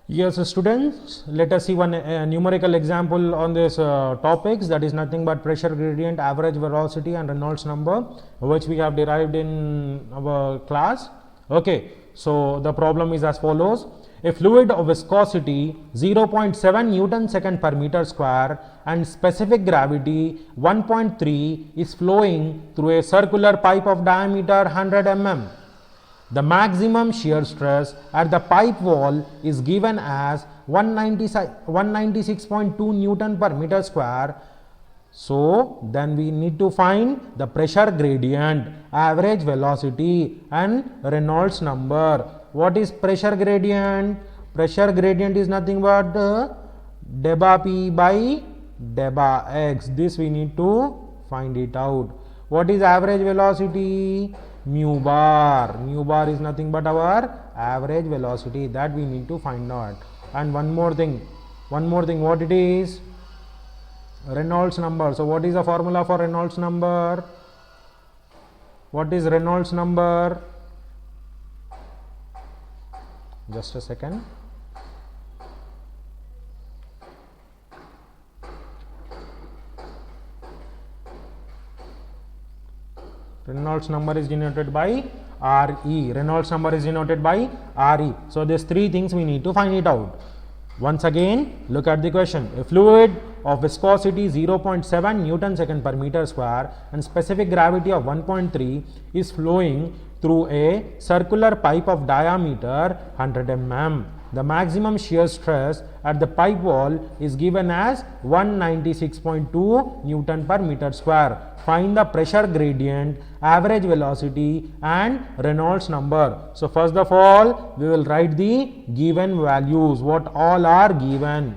Yes, students, let us see one numerical example on this topics, that is nothing but pressure gradient, average velocity and Reynolds number, which we have derived in our class. Okay, so the problem is as follows. A fluid of viscosity 0.7 Newton second per meter square and specific gravity 1.3 is flowing through a circular pipe of diameter 100 mm. The maximum shear stress at the pipe wall is given as 196.2 Newton per meter square. So then we need to find the pressure gradient, average velocity and Reynolds number. What is pressure gradient? Pressure gradient is nothing but delta P by delta X. This we need to find it out. What is average velocity? Mu bar. Mu bar is nothing but our average velocity, that we need to find out. And one more thing, what it is? Reynolds number. So what is the formula for Reynolds number? What is Reynolds number? Just a second. Reynolds number is denoted by RE. Reynolds number is denoted by RE. So these three things we need to find it out. Once again, look at the question. A fluid of viscosity 0.7 Newton second per meter square and specific gravity of 1.3 is flowing through a circular pipe of diameter 100 mm. The maximum shear stress at the pipe wall is given as 196.2 Newton per meter square. Find the pressure gradient, average velocity and Reynolds number. So first of all, we will write the given values. What all are given?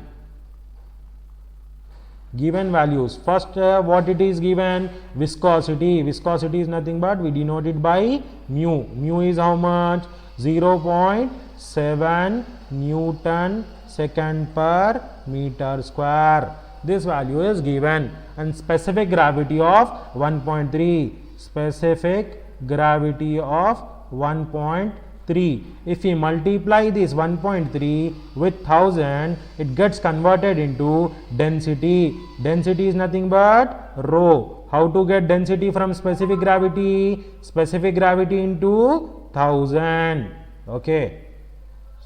Given values. First, what it is given? Viscosity. Viscosity is nothing but we denote it by mu. Mu is how much? 0.7 Newton second per meter square. This value is given. And specific gravity of 1.3. Specific gravity of 1.3. If we multiply this 1.3 with 1000, it gets converted into density. Density is nothing but rho. How to get density from specific gravity? Specific gravity into 1000. Okay.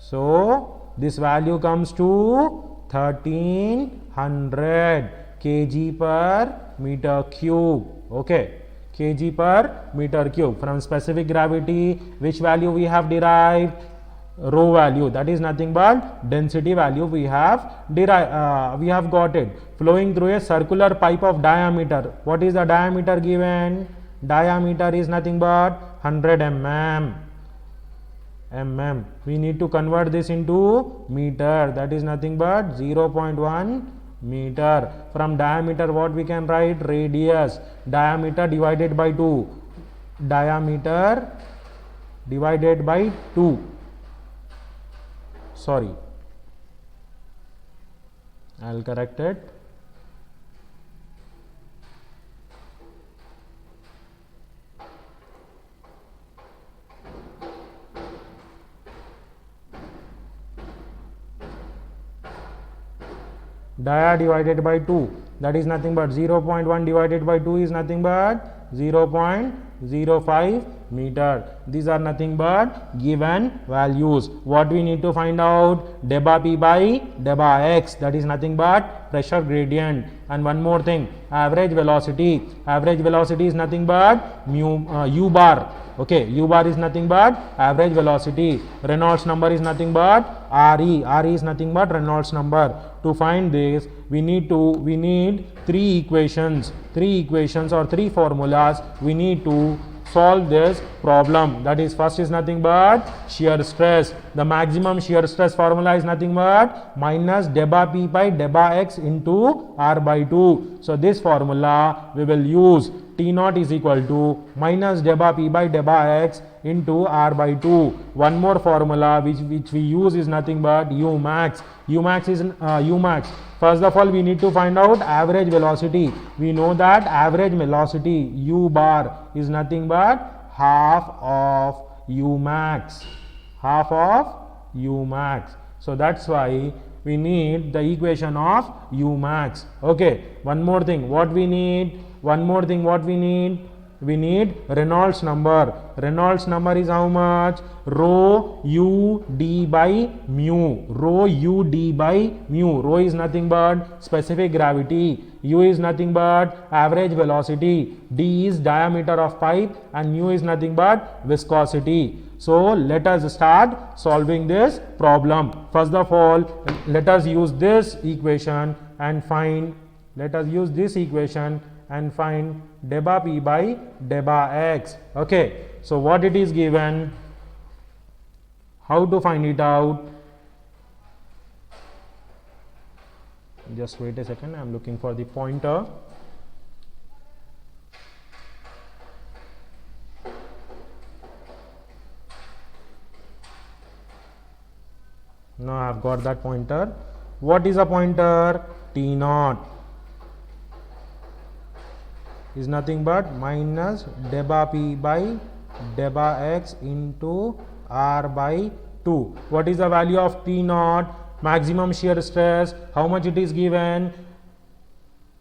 So this value comes to 1300 kg per meter cube. Okay, kg per meter cube. From specific gravity, which value we have derived? Rho value, that is nothing but density value we have derived. We have got it. Flowing through a circular pipe of diameter. What is the diameter given? Diameter is nothing but 100 mm. We need to convert this into meter, that is nothing but 0.1 meter. From diameter, what we can write? Radius. Diameter divided by 2. Diameter divided by 2. Sorry, I'll correct it. Dia divided by 2, that is nothing but 0.1 divided by 2 is nothing but 0.05 meter. These are nothing but given values. What we need to find out? Delta P by delta X, that is nothing but pressure gradient. And one more thing, average velocity. Average velocity is nothing but U bar. Okay, U bar is nothing but average velocity. Reynolds number is nothing but RE. RE is nothing but Reynolds number. To find this, we need three equations or three formulas. We need to solve this problem. That is, first is nothing but shear stress. The maximum shear stress formula is nothing but minus delta P by delta X into R by 2. So this formula we will use. T naught is equal to minus delta P by delta X into R by 2. One more formula which we use is nothing but U max. U max is U max. First of all, we need to find out average velocity. We know that average velocity U bar is nothing but half of U max. Half of U max. So that's why we need the equation of u max. Okay, one more thing what we need, we need Reynolds number. Reynolds number is how much? Rho u d by mu. Rho u d by mu. Rho is nothing but specific gravity. U is nothing but average velocity. D is diameter of pipe and mu is nothing but viscosity. So let us start solving this problem. First of all, let us use this equation and find. Deba p by deba x. Okay, so what it is given, how to find it out? Just wait a second, I am looking for the pointer. Now I have got that pointer. What is a pointer? T naught is nothing but minus deba p by deba x into r by 2. What is the value of T naught? Maximum shear stress. How much it is given?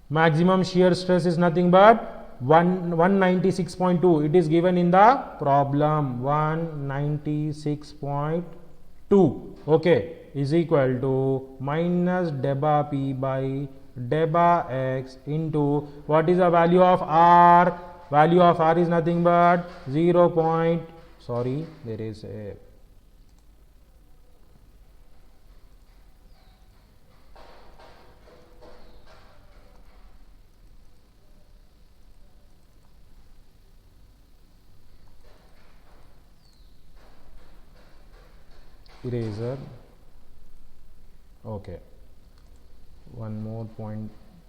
Maximum shear stress is nothing but 196.2. It is given in the problem. 196.2. Okay, is equal to minus deba p by deba x into what is the value of r? Value of r is nothing but 0. There is a eraser. Okay, one more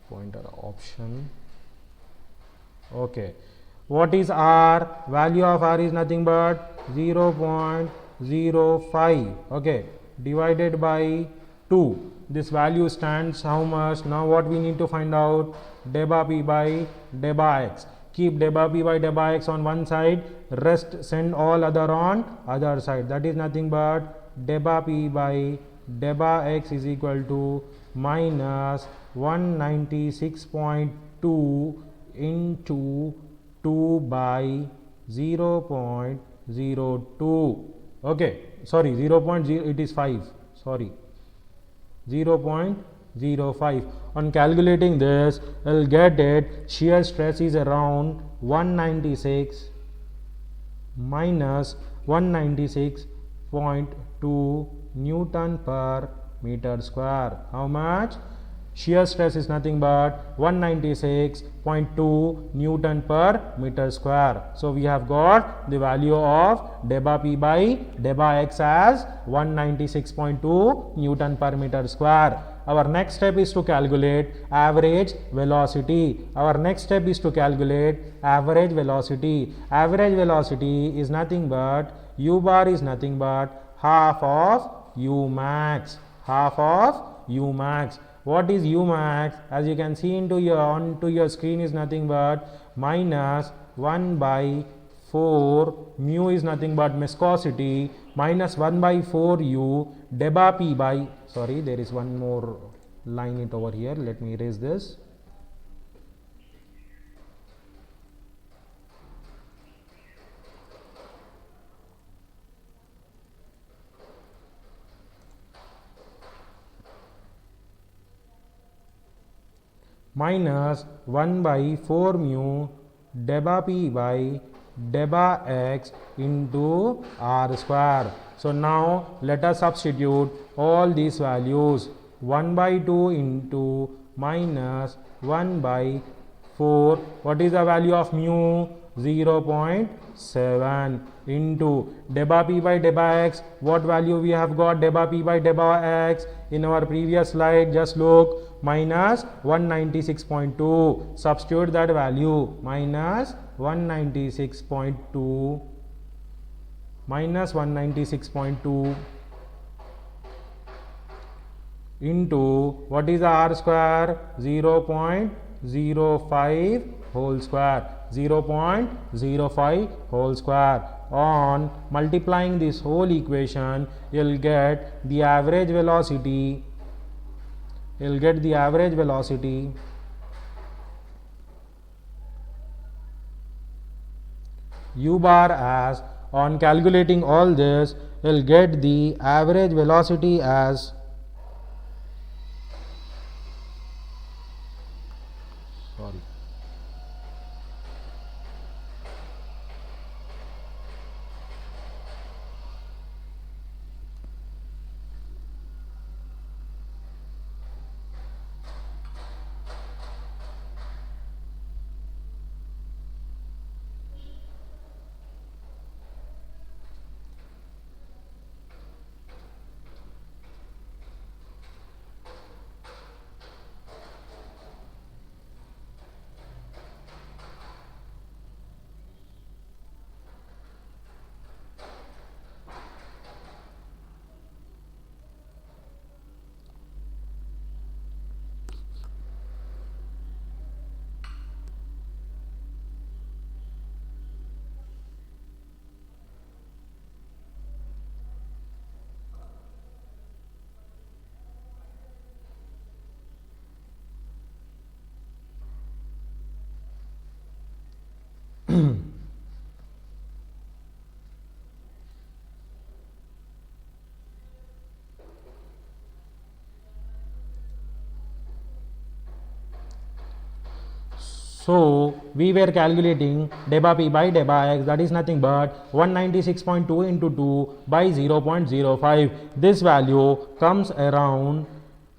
pointer option. Okay, what is r? Value of r is nothing but 0.05. Okay, divided by 2. This value stands how much? Now what we need to find out? Deba p by deba x. Keep deba p by deba x on one side, rest send all other on other side. That is nothing but deba p by deba x is equal to minus 196.2 into 2 by 0.02. Okay, sorry, 0.0, it is 5. Sorry, 0.05. On calculating this, we'll get it. Shear stress is around 196 minus 196.2 Newton per meter square. How much? Shear stress is nothing but 196.2 Newton per meter square. So we have got the value of deba p by deba x as 196.2 Newton per meter square. Our next step is to calculate average velocity. Average velocity is nothing but u bar is nothing but half of u max. What is u max? As you can see onto your screen is nothing but minus 1 by 4 mu is nothing but viscosity minus 1 by 4 u deba p by, sorry, there is one more line it over here, let me erase this. Minus 1 by 4 mu deba p by deba x into r square. So now let us substitute all these values. 1 by 2 into minus 1 by 4. What is the value of mu? 0.7 into deba p by deba x. What value we have got? Deba p by deba x in our previous slide, just look, minus 196.2. Substitute that value, minus 196.2 into what is the r square? 0.05 whole square. on multiplying this whole equation, you'll get the average velocity. You'll get the average velocity u bar as, on calculating all this, you'll get the average velocity as sorry So we were calculating deba p by deba x, that is nothing but 196.2 into 2 by 0.05. This value comes around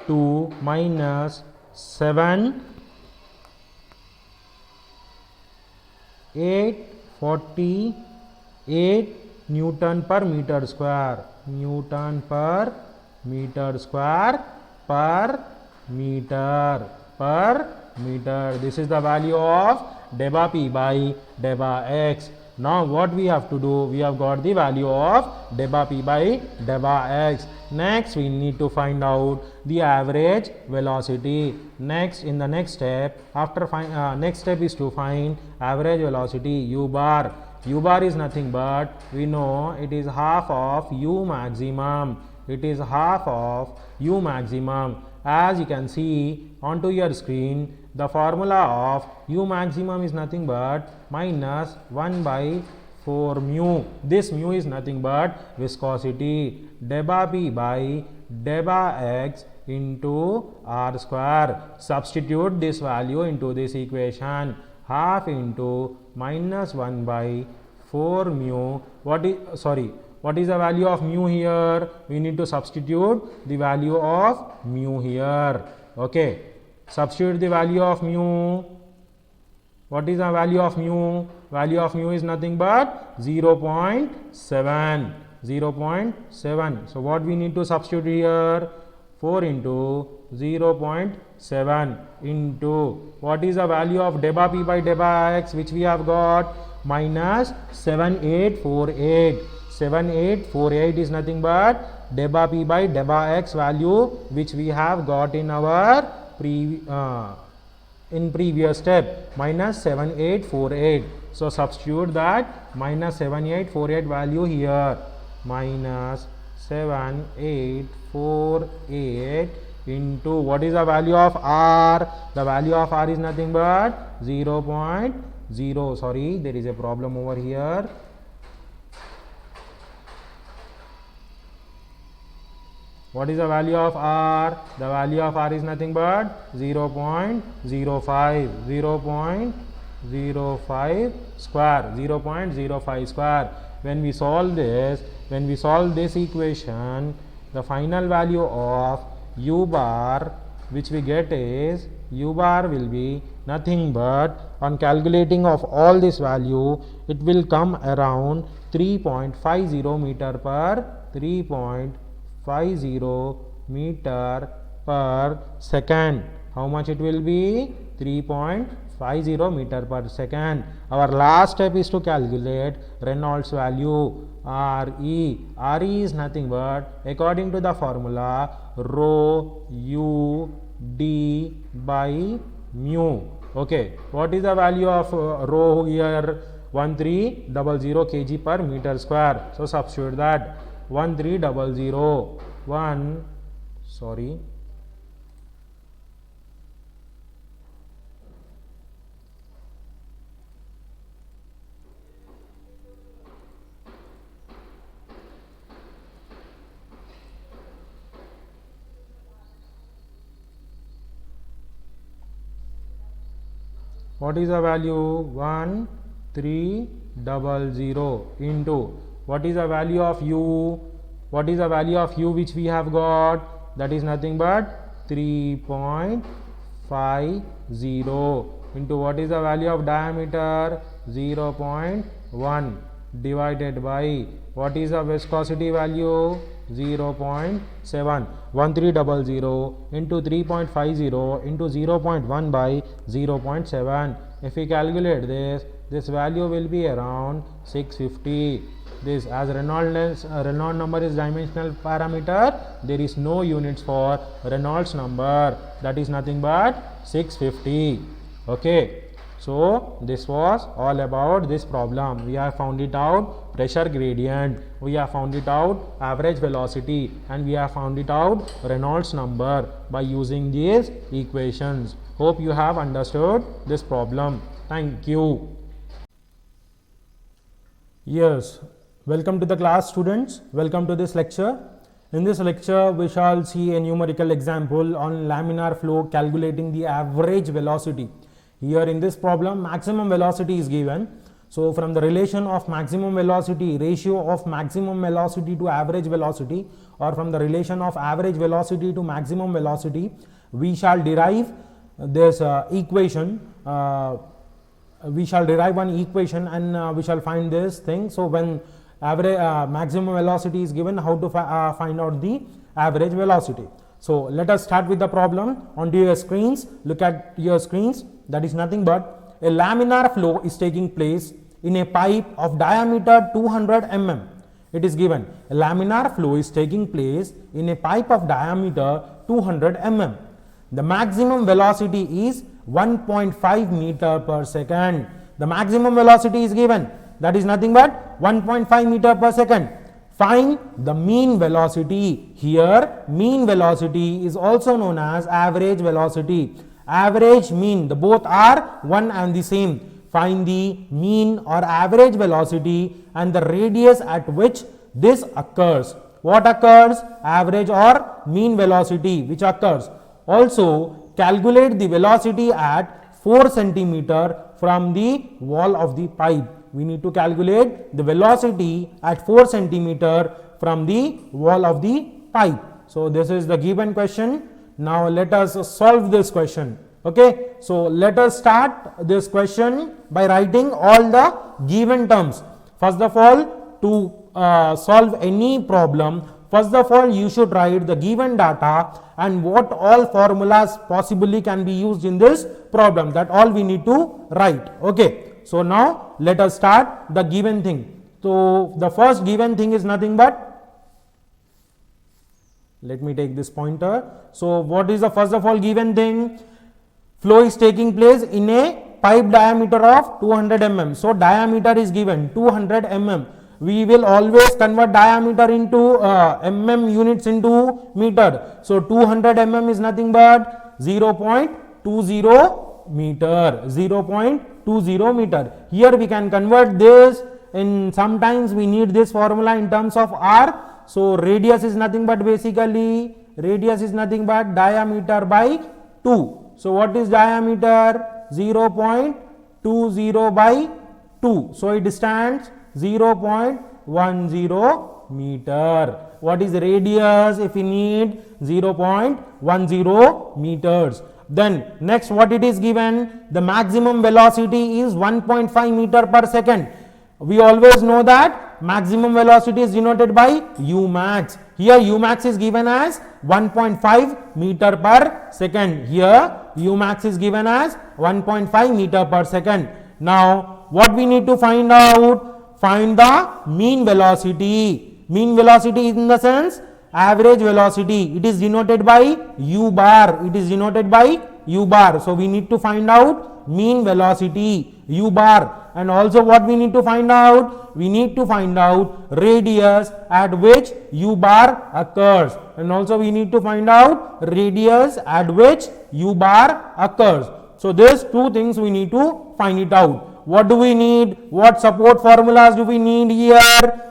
to minus 7,848 Newton per meter square. Newton per meter square per meter. This is the value of deba p by deba x. Now what we have to do, we have got the value of deba p by deba x. Next we need to find out the average velocity. Next, in the next step, next step is to find average velocity u bar. U bar is nothing but, we know it is half of u maximum. It is half of u maximum. As you can see onto your screen, the formula of u maximum is nothing but minus 1 by 4 mu. This mu is nothing but viscosity. Deba p by deba x into r square. Substitute this value into this equation. Half into minus 1 by 4 mu. What is the value of mu here? We need to substitute the value of mu here. Okay. Substitute the value of mu. What is the value of mu? Value of mu is nothing but 0.7. 0.7. So what we need to substitute here? 4 into 0.7 into, what is the value of deba p by deba x, which we have got? Minus 7848. 7848 is nothing but deba p by deba x value, which we have got in our previous step, minus 7848. So substitute that minus 7848 value here. Minus 7848 into, what is the value of r? The value of r is nothing but 0.0. Sorry, there is a problem over here. What is the value of r? The value of r is nothing but 0.05. 0.05 square. 0.05 square. When we solve this equation, the final value of u bar which we get is, u bar will be nothing but, on calculating of all this value, it will come around 3.50 meter per 3.50 meter per second. How much it will be? 3.50 meter per second. Our last step is to calculate Reynolds value, Re. Re is nothing but, according to the formula, rho u d by mu. Okay, what is the value of rho here? 1300 kg per meter square. So substitute that 1300 what is the value? 1300 into what is the value of u? What is the value of u which we have got? That is nothing but 3.50 into what is the value of diameter? 0.1 divided by what is the viscosity value? 0.7. 1300 into 3.50 into 0.1 by 0.7. If we calculate this value will be around 650. This, as Reynolds number is dimensional parameter, there is no units for Reynolds number, that is nothing but 650. Okay, so this was all about this problem. We have found it out pressure gradient, we have found it out average velocity, and we have found it out Reynolds number by using these equations. Hope you have understood this problem. Thank you. Yes, welcome to the class, students. Welcome to this lecture. In this lecture we shall see a numerical example on laminar flow calculating the average velocity. Here in this problem, maximum velocity is given. So from the relation of maximum velocity, ratio of maximum velocity to average velocity, or from the relation of average velocity to maximum velocity, we shall derive this equation. We shall derive one equation, and we shall find this thing. So when average maximum velocity is given, how to find out the average velocity. So let us start with the problem. Onto your screens, look at your screens. That is nothing but a laminar flow is taking place in a pipe of diameter 200 mm. It is given a laminar flow is taking place in a pipe of diameter 200 mm. The maximum velocity is 1.5 meter per second. The maximum velocity is given, that is nothing but 1.5 meter per second. Find the mean velocity. Here mean velocity is also known as average velocity. Average, mean, the both are one and the same. Find the mean or average velocity and the radius at which this occurs. What occurs? Average or mean velocity which occurs. Also calculate the velocity at 4 centimeter from the wall of the pipe. We need to calculate the velocity at 4 centimeter from the wall of the pipe. So this is the given question. Now let us solve this question. Okay, so let us start this question by writing all the given terms. First of all, to solve any problem, first of all you should write the given data and what all formulas possibly can be used in this problem. That all we need to write. Okay, so now let us start the given thing. So the first given thing is nothing but, let me take this pointer. So what is the first of all given thing? Flow is taking place in a pipe diameter of 200 mm. So diameter is given 200 mm. We will always convert diameter into mm units into meter. So 200 mm is nothing but 0.20 meter. 0.20 meter. Here we can convert this in, sometimes we need this formula in terms of r. So radius is nothing but basically, radius is nothing but diameter by 2. So what is diameter? 0.20 by 2. So it stands 0.10 meter. What is radius? If we need 0.10 meters. Then next what it is given? The maximum velocity is 1.5 meter per second. We always know that maximum velocity is denoted by u max. Here u max is given as 1.5 meter per second. Here u max is given as 1.5 meter per second. Now what we need to find out? Find the mean velocity. Mean velocity in the sense average velocity. It is denoted by u bar. It is denoted by u bar. So we need to find out mean velocity, u bar. and also what we need to find out? We need to find out radius at which u bar occurs, and also we need to find out radius at which u bar occurs. So these two things we need to find it out. What do we need? What support formulas do we need here?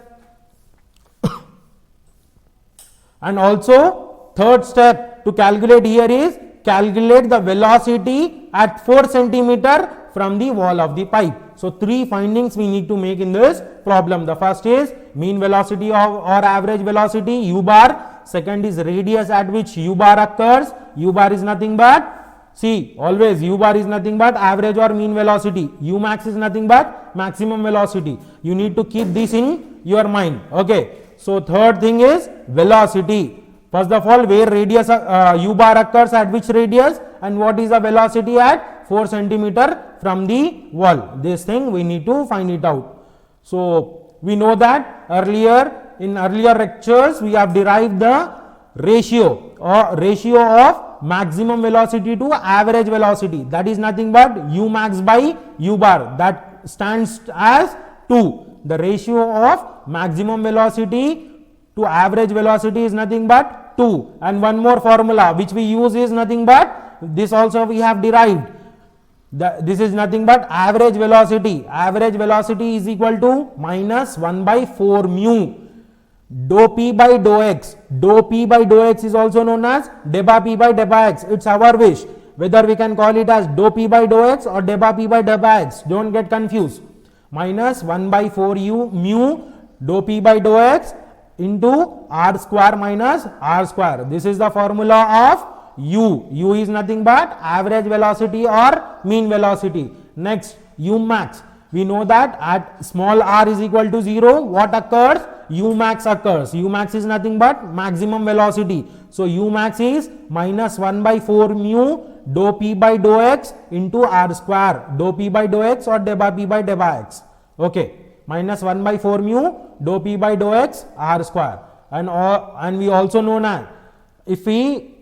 And also third step to calculate here is calculate the velocity at 4 centimeter from the wall of the pipe. So three findings we need to make in this problem. The first is mean velocity or average velocity u bar. Second is radius at which u bar occurs. U bar is nothing but, see, always u bar is nothing but average or mean velocity. U max is nothing but maximum velocity. You need to keep this in your mind. Okay. So third thing is velocity. First of all, where radius u bar occurs, at which radius, and what is the velocity at 4 centimeter from the wall. This thing we need to find it out. So we know that in earlier lectures we have derived the ratio of maximum velocity to average velocity. That is nothing but u max by u bar. That stands as 2. The ratio of maximum velocity to average velocity is nothing but 2. And one more formula which we use is nothing but, this also we have derived. This is nothing but average velocity. Average velocity is equal to minus 1 by 4 mu dou p by dou x. Dou p by dou x is also known as deba p by deba x. It's our wish whether we can call it as dou p by dou x or deba p by deba x. Don't get confused. Minus 1 by 4 mu dou p by dou x into r square minus r square. This is the formula of u. U is nothing but average velocity or mean velocity. Next, u max. We know that at small r is equal to 0, what occurs? U max occurs. U max is nothing but maximum velocity. So u max is minus 1 by 4 mu dou p by dou x into r square. Dou p by dou x or deba p by deba x. Okay. Minus 1 by 4 mu dou p by dou x r square. And we also know now, if we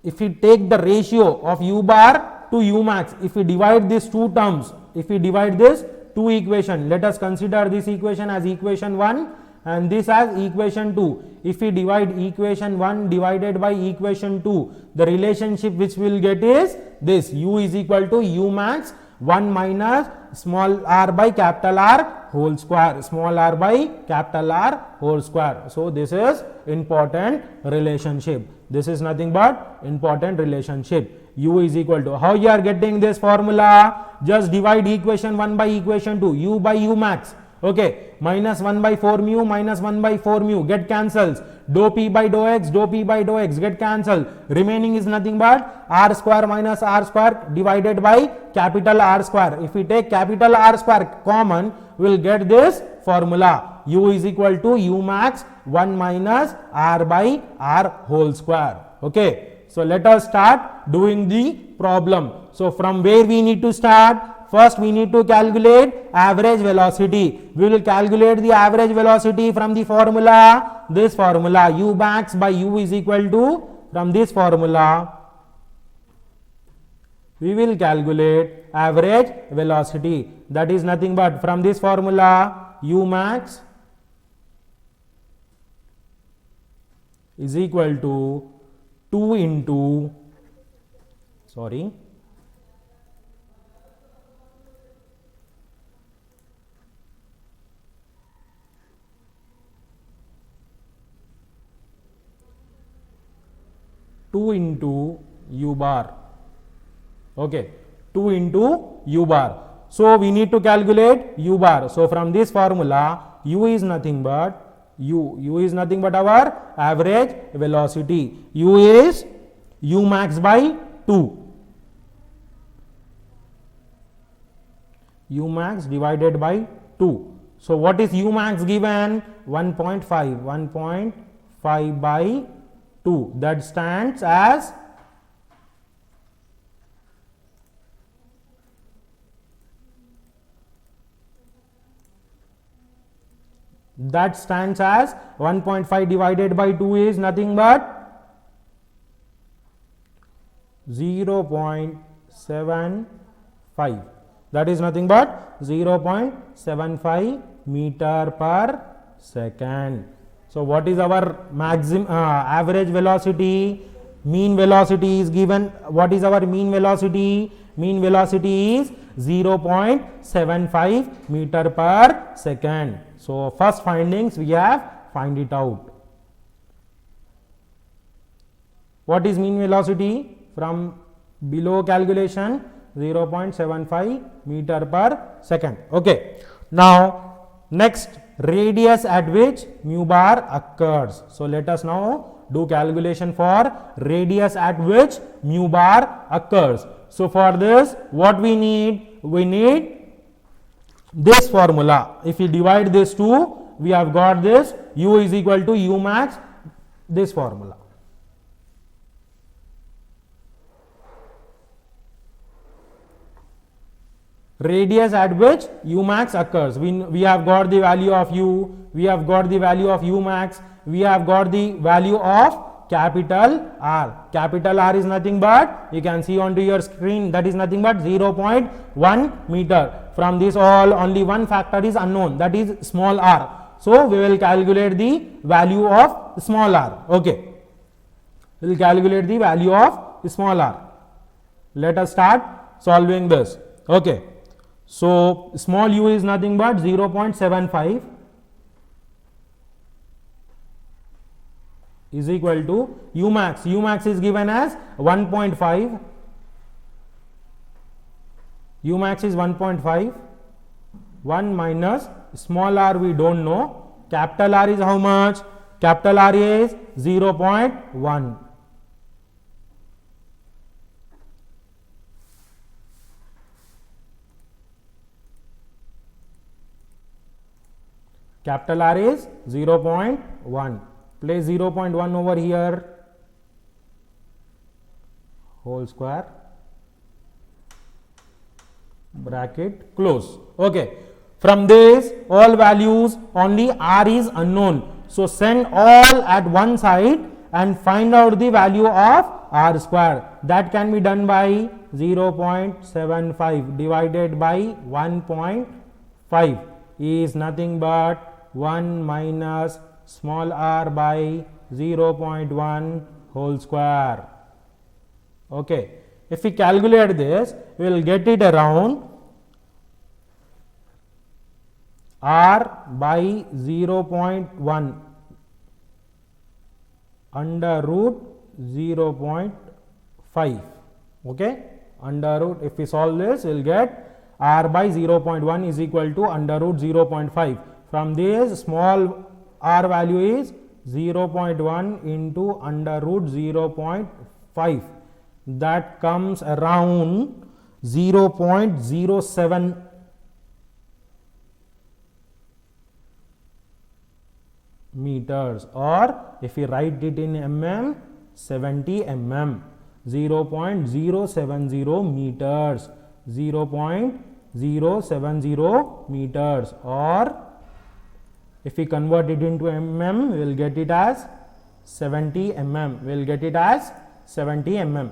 take the ratio of u bar to u max, if we divide these two terms, if we divide this two equation, let us consider this equation as equation 1 and this as equation 2. If we divide equation 1 divided by equation 2, the relationship which we will get is this: u is equal to u max 1 minus small r by capital R whole square, small r by capital R whole square. So this is important relationship. This is nothing but important relationship. U is equal to, how you are getting this formula? Just divide equation 1 by equation 2, u by u max. Okay, minus 1 by 4 mu minus 1 by 4 mu get cancels. Dou p by dou x, dou p by dou x get cancelled. Remaining is nothing but r square minus r square divided by capital R square. If we take capital R square common, we will get this formula: u is equal to u max 1 minus r by r whole square. Okay. So let us start doing the problem. So from where we need to start? First we need to calculate average velocity. We will calculate the average velocity from the formula, this formula, u max by u is equal to, from this formula we will calculate average velocity. That is nothing but, from this formula, u max is equal to 2 into, sorry, two into u bar. Okay, 2 into u bar. So we need to calculate u bar. So from this formula, u is nothing but u is nothing but our average velocity. U is u max by 2. U max divided by 2. So what is u max given? 1.5. 1.5 by 2. That stands as 1.5 divided by 2 is nothing but 0.75. that is nothing but 0.75 meter per second. So what is our maximum average velocity? Mean velocity is given. What is our mean velocity? Mean velocity is 0.75 meter per second. So first findings we have find it out. What is mean velocity? From below calculation, 0.75 meter per second. Okay. Now next, radius at which mu bar occurs. So let us now do calculation for radius at which mu bar occurs. So for this, what we need? We need this formula. If we divide this two, we have got this u is equal to u max, this formula. Radius at which u max occurs. We have got the value of u, we have got the value of u max, we have got the value of capital R. Capital R is nothing but, you can see onto your screen, that is nothing but 0.1 meter. From this all, only one factor is unknown, that is small r. So we will calculate the value of small r. Okay, we will calculate the value of small r. Let us start solving this. Okay, so small u is nothing but 0.75 is equal to u max. U max is given as 1.5. U max is 1.5. 1 minus small r we don't know. Capital R is how much? Capital R is 0.1. Capital R is 0.1. Place 0.1 over here, whole square, bracket close. Okay. From this all values, only r is unknown. So send all at one side and find out the value of r square. That can be done by 0.75 divided by 1.5 is nothing but 1 minus small r by 0.1 whole square. Okay. If we calculate this, we will get it around r by 0.1 under root 0.5. Okay. Under root, if we solve this, we will get r by 0.1 is equal to under root 0.5. From this, small r value is 0.1 into under root 0.5. That comes around 0.07 meters, or if we write it in mm, 70 mm. 0.070 meters. 0.070 meters, or if we convert it into mm, we will get it as 70 mm. We will get it as 70 mm.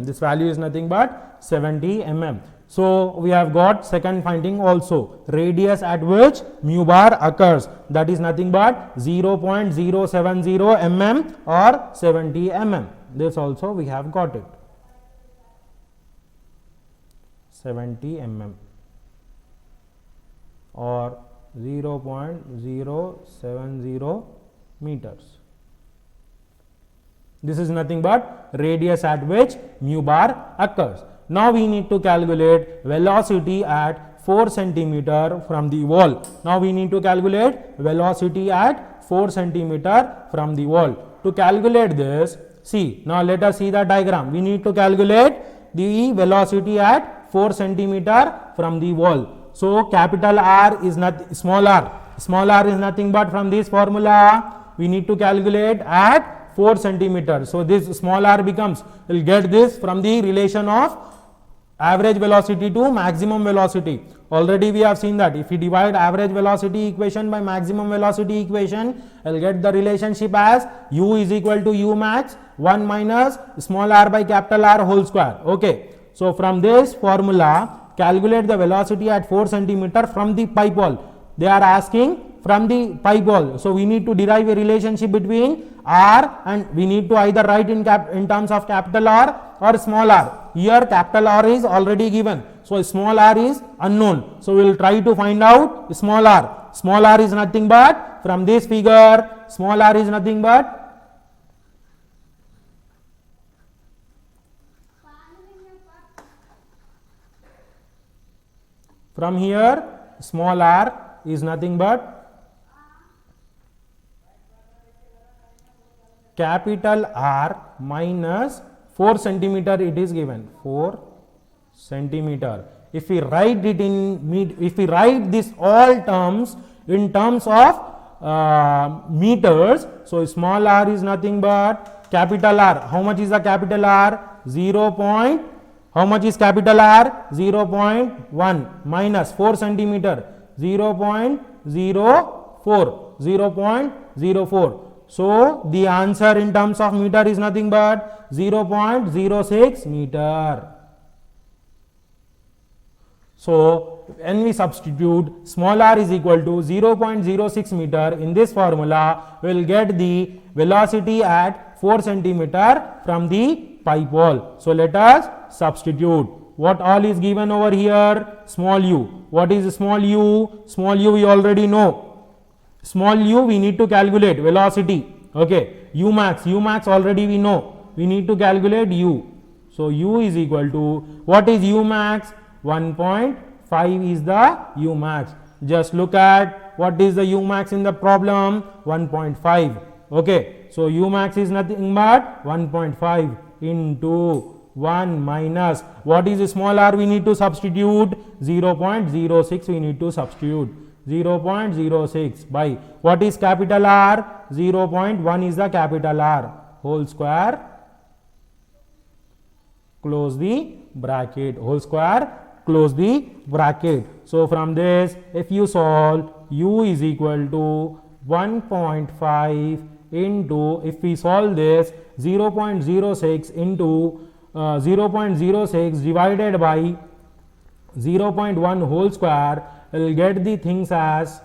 This value is nothing but 70 mm. So we have got second finding also, radius at which mu bar occurs, that is nothing but 0.070 mm or 70 mm. This also we have got it, 70 mm or 0.070 meters. This is nothing but radius at which mu bar occurs. Now we need to calculate velocity at 4 centimeter from the wall. Now we need to calculate velocity at 4 centimeter from the wall. To calculate this, see, now let us see the diagram. We need to calculate the velocity at 4 centimeter from the wall. So capital R is not small r. Small r is nothing but from this formula we need to calculate at 4 centimeters. So this small r becomes, we will get this from the relation of average velocity to maximum velocity. Already we have seen that if we divide average velocity equation by maximum velocity equation, I will get the relationship as u is equal to u max 1 minus small r by capital R whole square. Okay. So from this formula, calculate the velocity at 4 centimeter from the pipe wall. They are asking from the pipe wall. So we need to derive a relationship between R, and we need to either write in terms of capital R or small r. Here capital R is already given. So small r is unknown. So we will try to find out small r. Small r is nothing but, from this figure, small r is nothing but from here, small r is nothing but capital R minus 4 centimeter it is given, 4 centimeter. If we write it in, if we write this all terms in terms of meters, so small r is nothing but capital R. How much is the capital R? 0. How much is capital R? 0.1 minus 4 centimeter 0.04, 0.04. So the answer in terms of meter is nothing but 0.06 meter. So when we substitute small r is equal to 0.06 meter in this formula, we will get the velocity at 4 centimeter from the pipe wall. So let us substitute. What all is given over here? Small u. What is small u? Small u we already know. Small u we need to calculate velocity. Okay. U max already we know. We need to calculate u. So u is equal to, what is u max? 1.5 is the u max. Just look at what is the u max in the problem. 1.5. Okay. So u max is nothing but 1.5 into 1 minus, what is the small r we need to substitute? 0.06 we need to substitute. 0.06 by, what is capital R? 0.1 is the capital R whole square, close the bracket, whole square, close the bracket. So from this, if you solve, u is equal to 1.5 into, if we solve this, 0.06 into 0.06 divided by 0.1 whole square, will get the things as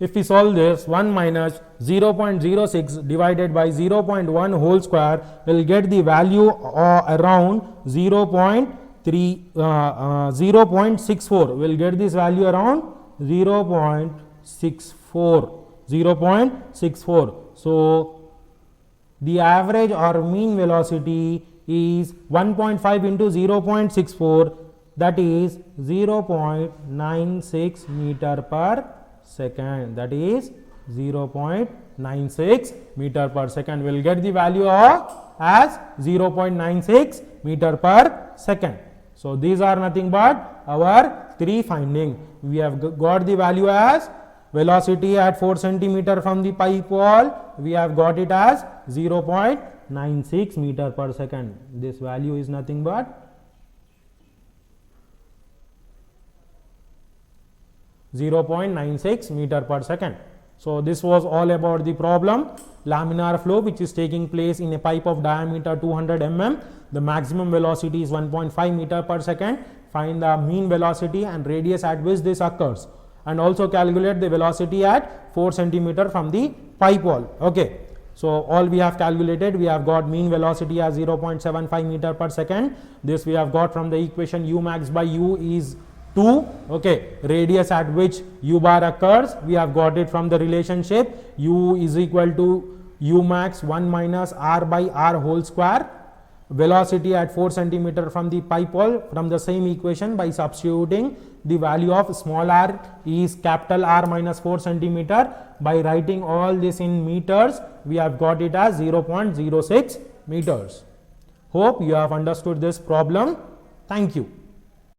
if we solve this, 1 minus 0.06 divided by 0.1 whole square will get the value around 0.64. We'll get this value around 0.64. So the average or mean velocity is 1.5 into 0.64, that is 0.96 meter per second. That is 0.96 meter per second. We will get the value of as 0.96 meter per second. So these are nothing but our three findings. We have got the value as velocity at 4 centimeter from the pipe wall. We have got it as 0.96 meter per second. This value is nothing but 0.96 meter per second. So this was all about the problem. Laminar flow which is taking place in a pipe of diameter 200 mm. The maximum velocity is 1.5 meter per second. Find the mean velocity and radius at which this occurs, and also calculate the velocity at 4 centimeter from the pipe wall. Okay. So all we have calculated, we have got mean velocity as 0.75 meter per second. This we have got from the equation u max by u is 2. Okay. Radius at which u bar occurs, we have got it from the relationship u is equal to u max 1 minus r by r whole square. Velocity at 4 centimeter from the pipe wall, from the same equation by substituting the value of small r is capital R minus 4 centimeter. By writing all this in meters, we have got it as 0.06 meters. Hope you have understood this problem. Thank you.